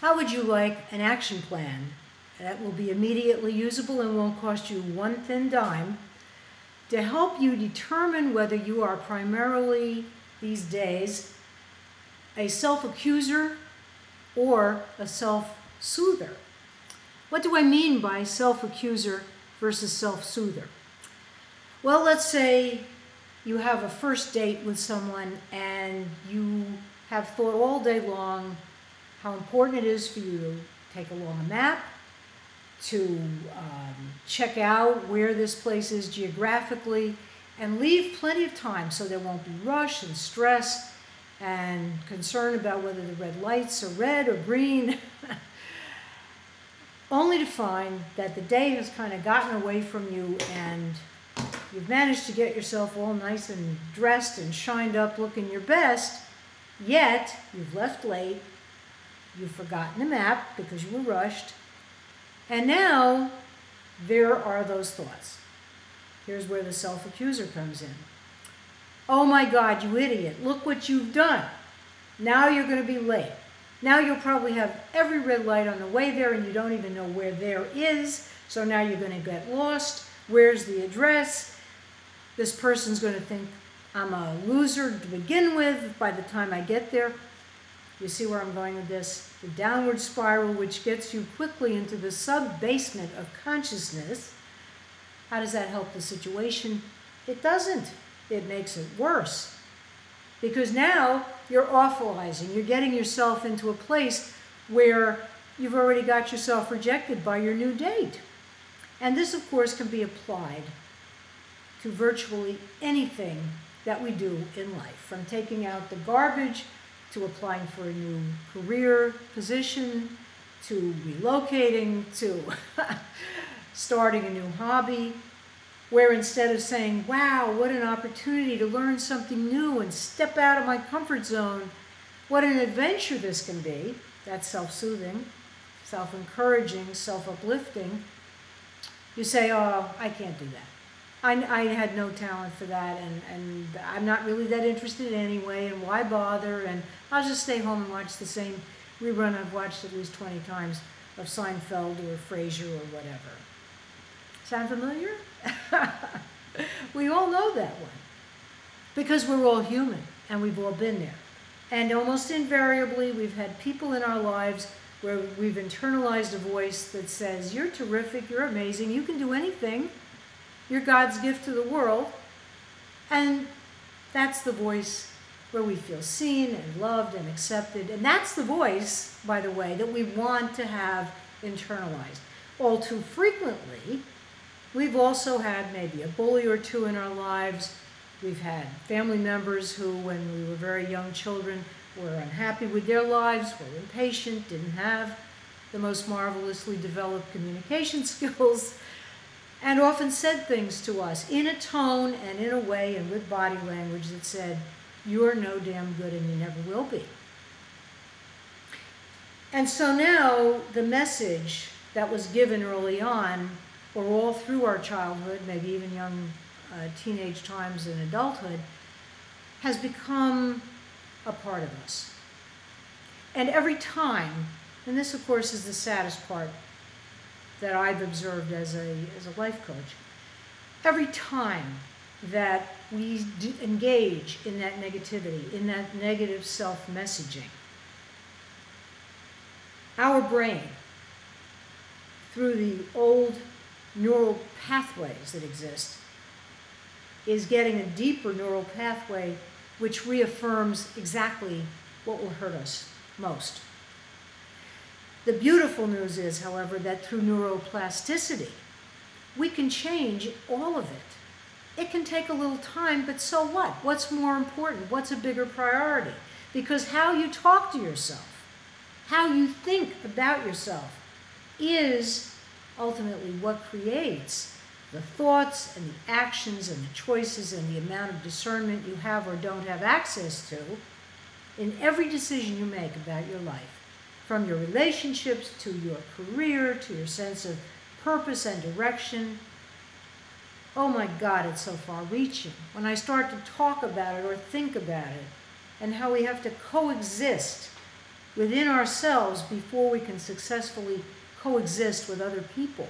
How would you like an action plan that will be immediately usable and won't cost you one thin dime to help you determine whether you are primarily, these days, a self-accuser or a self-soother? What do I mean by self-accuser versus self-soother? Well, let's say you have a first date with someone and you have thought all day long how important it is for you to take along a map, to check out where this place is geographically, and leave plenty of time so there won't be rush and stress and concern about whether the red lights are red or green, only to find that the day has kind of gotten away from you and you've managed to get yourself all nice and dressed and shined up looking your best, yet you've left late, you've forgotten the map because you were rushed, and now there are those thoughts. Here's where the self-accuser comes in. Oh my God, you idiot, look what you've done. Now you're going to be late. Now you'll probably have every red light on the way there and you don't even know where there is, so now you're going to get lost. Where's the address? This person's going to think I'm a loser to begin with by the time I get there. You see where I'm going with this? The downward spiral, which gets you quickly into the sub-basement of consciousness. How does that help the situation? It doesn't. It makes it worse. Because now you're awfulizing. You're getting yourself into a place where you've already got yourself rejected by your new date. And this, of course, can be applied to virtually anything that we do in life, from taking out the garbage to applying for a new career position, to relocating, to starting a new hobby, where instead of saying, wow, what an opportunity to learn something new and step out of my comfort zone, what an adventure this can be, that's self-soothing, self-encouraging, self-uplifting, you say, oh, I can't do that. I had no talent for that, and I'm not really that interested anyway, and why bother, and I'll just stay home and watch the same rerun I've watched at least 20 times of Seinfeld or Frasier or whatever. Sound familiar? We all know that one. Because we're all human, and we've all been there. And almost invariably, we've had people in our lives where we've internalized a voice that says, you're terrific, you're amazing, you can do anything. You're God's gift to the world. And that's the voice where we feel seen and loved and accepted. And that's the voice, by the way, that we want to have internalized. All too frequently, we've also had maybe a bully or two in our lives. We've had family members who, when we were very young children, were unhappy with their lives, were impatient, didn't have the most marvelously developed communication skills, and often said things to us in a tone and in a way and with body language that said, you're no damn good and you never will be. And so now the message that was given early on, or all through our childhood, maybe even young teenage times and adulthood, has become a part of us. And every time, and this of course is the saddest part that I've observed as a life coach, every time that we engage in that negativity, in that negative self-messaging, our brain, through the old neural pathways that exist, is getting a deeper neural pathway which reaffirms exactly what will hurt us most. The beautiful news is, however, that through neuroplasticity, we can change all of it. It can take a little time, but so what? What's more important? What's a bigger priority? Because how you talk to yourself, how you think about yourself, is ultimately what creates the thoughts and the actions and the choices and the amount of discernment you have or don't have access to in every decision you make about your life. From your relationships to your career, to your sense of purpose and direction. Oh my God, it's so far-reaching. When I start to talk about it or think about it, and how we have to coexist within ourselves before we can successfully coexist with other people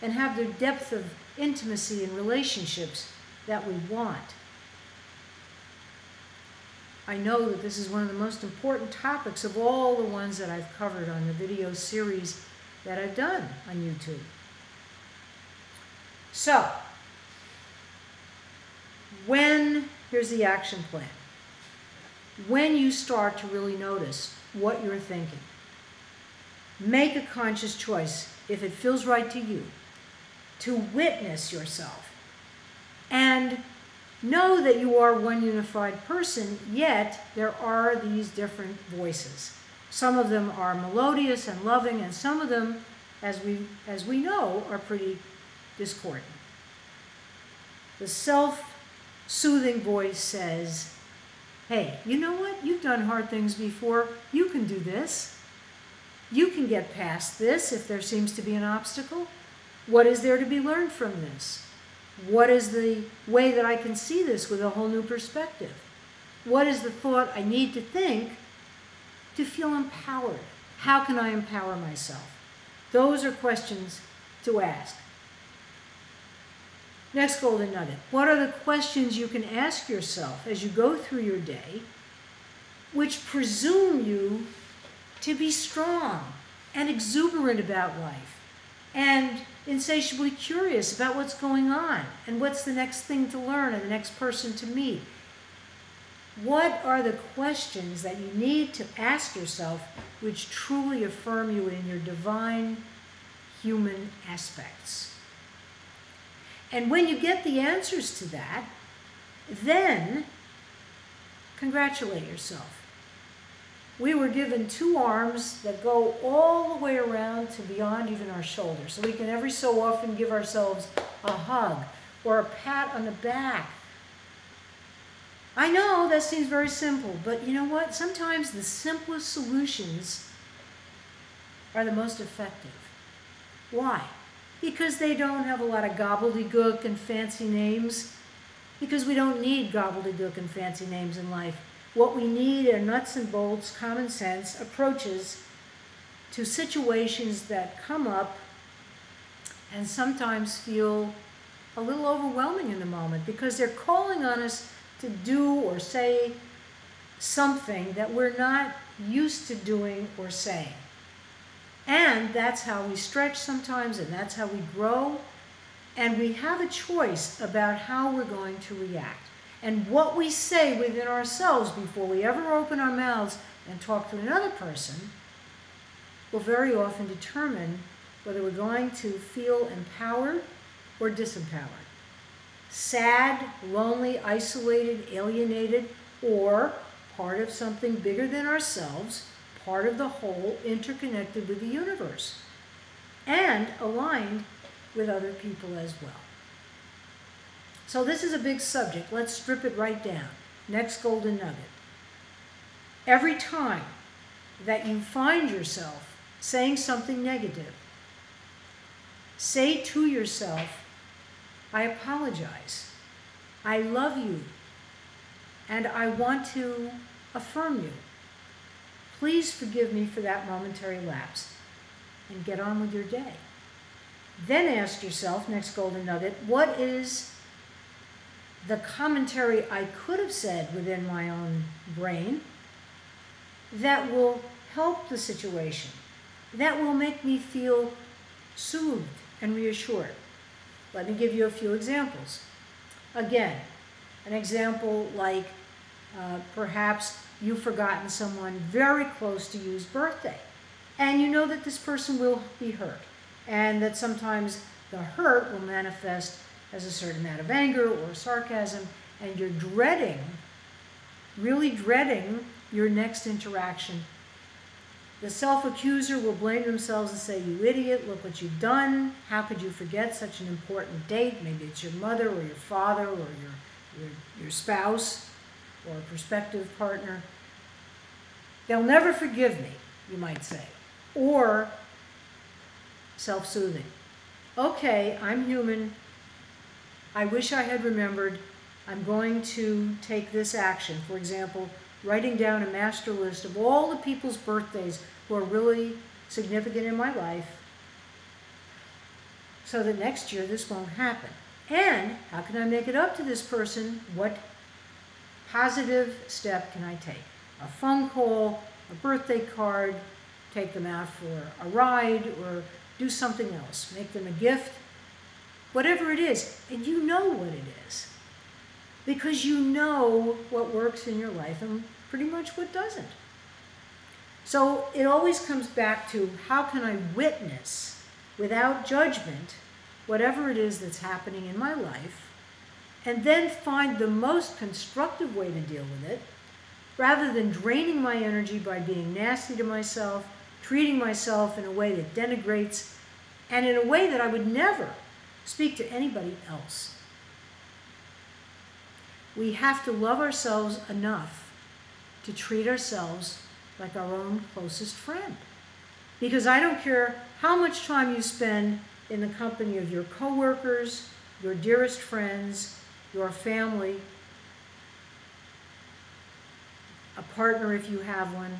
and have the depth of intimacy and relationships that we want. I know that this is one of the most important topics of all the ones that I've covered on the video series that I've done on YouTube. So, here's the action plan. When you start to really notice what you're thinking, make a conscious choice, if it feels right to you, to witness yourself and know that you are one unified person, yet there are these different voices. Some of them are melodious and loving, and some of them, as we know, are pretty discordant. The self-soothing voice says, hey, you know what? You've done hard things before. You can do this. You can get past this if there seems to be an obstacle. What is there to be learned from this? What is the way that I can see this with a whole new perspective? What is the thought I need to think to feel empowered? How can I empower myself? Those are questions to ask. Next golden nugget. What are the questions you can ask yourself as you go through your day which presume you to be strong and exuberant about life and insatiably curious about what's going on and what's the next thing to learn and the next person to meet? What are the questions that you need to ask yourself which truly affirm you in your divine human aspects? And when you get the answers to that, then congratulate yourself. We were given 2 arms that go all the way around to beyond even our shoulders. So we can every so often give ourselves a hug or a pat on the back. I know that seems very simple, but you know what? Sometimes the simplest solutions are the most effective. Why? Because they don't have a lot of gobbledygook and fancy names. Because we don't need gobbledygook and fancy names in life. What we need are nuts and bolts, common sense approaches to situations that come up and sometimes feel a little overwhelming in the moment because they're calling on us to do or say something that we're not used to doing or saying. And that's how we stretch sometimes, and that's how we grow. And we have a choice about how we're going to react. And what we say within ourselves before we ever open our mouths and talk to another person will very often determine whether we're going to feel empowered or disempowered. Sad, lonely, isolated, alienated, or part of something bigger than ourselves, part of the whole, interconnected with the universe, and aligned with other people as well. So this is a big subject. Let's strip it right down. Next golden nugget. Every time that you find yourself saying something negative, say to yourself, I apologize. I love you. And I want to affirm you. Please forgive me for that momentary lapse. And get on with your day. Then ask yourself, next golden nugget, what is the commentary I could have said within my own brain that will help the situation, that will make me feel soothed and reassured? Let me give you a few examples. Again, an example like perhaps you've forgotten someone very close to you's birthday, and you know that this person will be hurt, and that sometimes the hurt will manifest as a certain amount of anger or sarcasm, and you're dreading, really dreading your next interaction. The self-accuser will blame themselves and say, you idiot, look what you've done. How could you forget such an important date? Maybe it's your mother or your father or your spouse or a prospective partner. They'll never forgive me, you might say. Or self-soothing. Okay, I'm human. I wish I had remembered. I'm going to take this action. For example, writing down a master list of all the people's birthdays who are really significant in my life, so that next year this won't happen. And how can I make it up to this person? What positive step can I take? A phone call, a birthday card, take them out for a ride, or do something else. Make them a gift, whatever it is. And you know what it is, because you know what works in your life and pretty much what doesn't. So it always comes back to, how can I witness without judgment whatever it is that's happening in my life, and then find the most constructive way to deal with it, rather than draining my energy by being nasty to myself, treating myself in a way that denigrates, and in a way that I would never speak to anybody else. We have to love ourselves enough to treat ourselves like our own closest friend. Because I don't care how much time you spend in the company of your coworkers, your dearest friends, your family, a partner if you have one,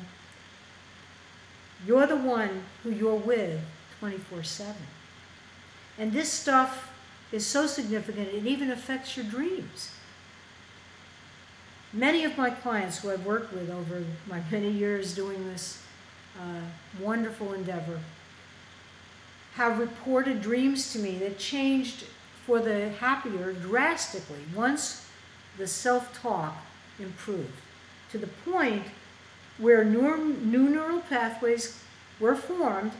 you're the one who you're with 24/7. And this stuff is so significant, it even affects your dreams. Many of my clients who I've worked with over my many years doing this wonderful endeavor have reported dreams to me that changed for the happier drastically once the self-talk improved, to the point where new neural pathways were formed,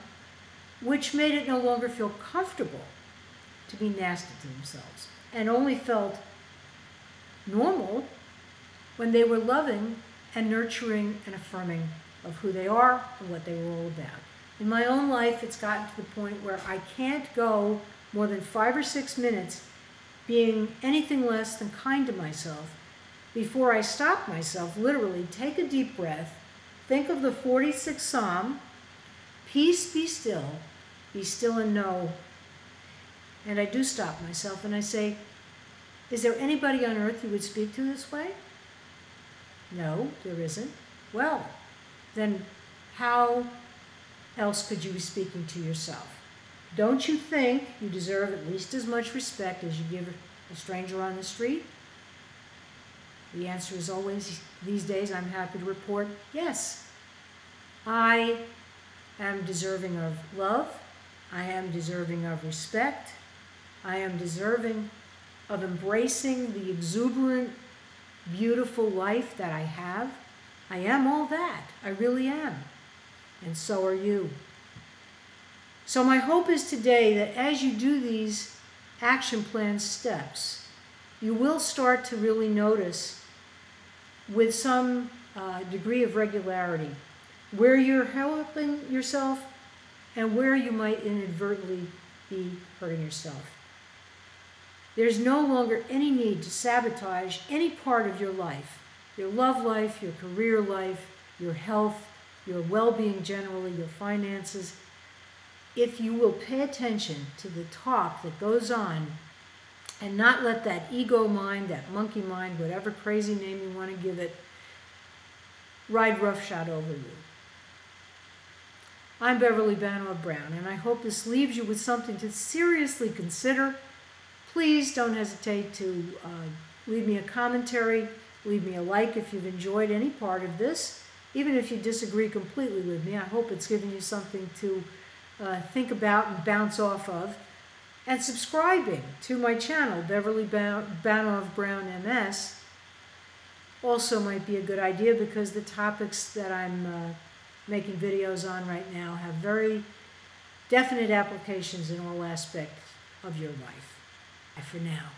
which made it no longer feel comfortable to be nasty to themselves, and only felt normal when they were loving and nurturing and affirming of who they are and what they were all about. In my own life, it's gotten to the point where I can't go more than 5 or 6 minutes being anything less than kind to myself before I stop myself, literally take a deep breath, think of the 46th Psalm, peace, be still and know. And I do stop myself and I say, is there anybody on earth you would speak to this way? No, there isn't. Well, then how else could you be speaking to yourself? Don't you think you deserve at least as much respect as you give a stranger on the street? The answer is always, these days, I'm happy to report, yes. I am deserving of love. I am deserving of respect. I am deserving of embracing the exuberant, beautiful life that I have. I am all that. I really am. And so are you. So my hope is today that as you do these action plan steps, you will start to really notice with some degree of regularity where you're helping yourself and where you might inadvertently be hurting yourself. There's no longer any need to sabotage any part of your life, your love life, your career life, your health, your well-being generally, your finances, if you will pay attention to the talk that goes on and not let that ego mind, that monkey mind, whatever crazy name you want to give it, ride roughshod over you. I'm Beverly Banov Brown, and I hope this leaves you with something to seriously consider. Please don't hesitate to leave me a commentary, leave me a like if you've enjoyed any part of this. Even if you disagree completely with me, I hope it's given you something to think about and bounce off of. And subscribing to my channel, Beverly Banov Brown M.S., also might be a good idea, because the topics that I'm making videos on right now have very definite applications in all aspects of your life. Bye for now.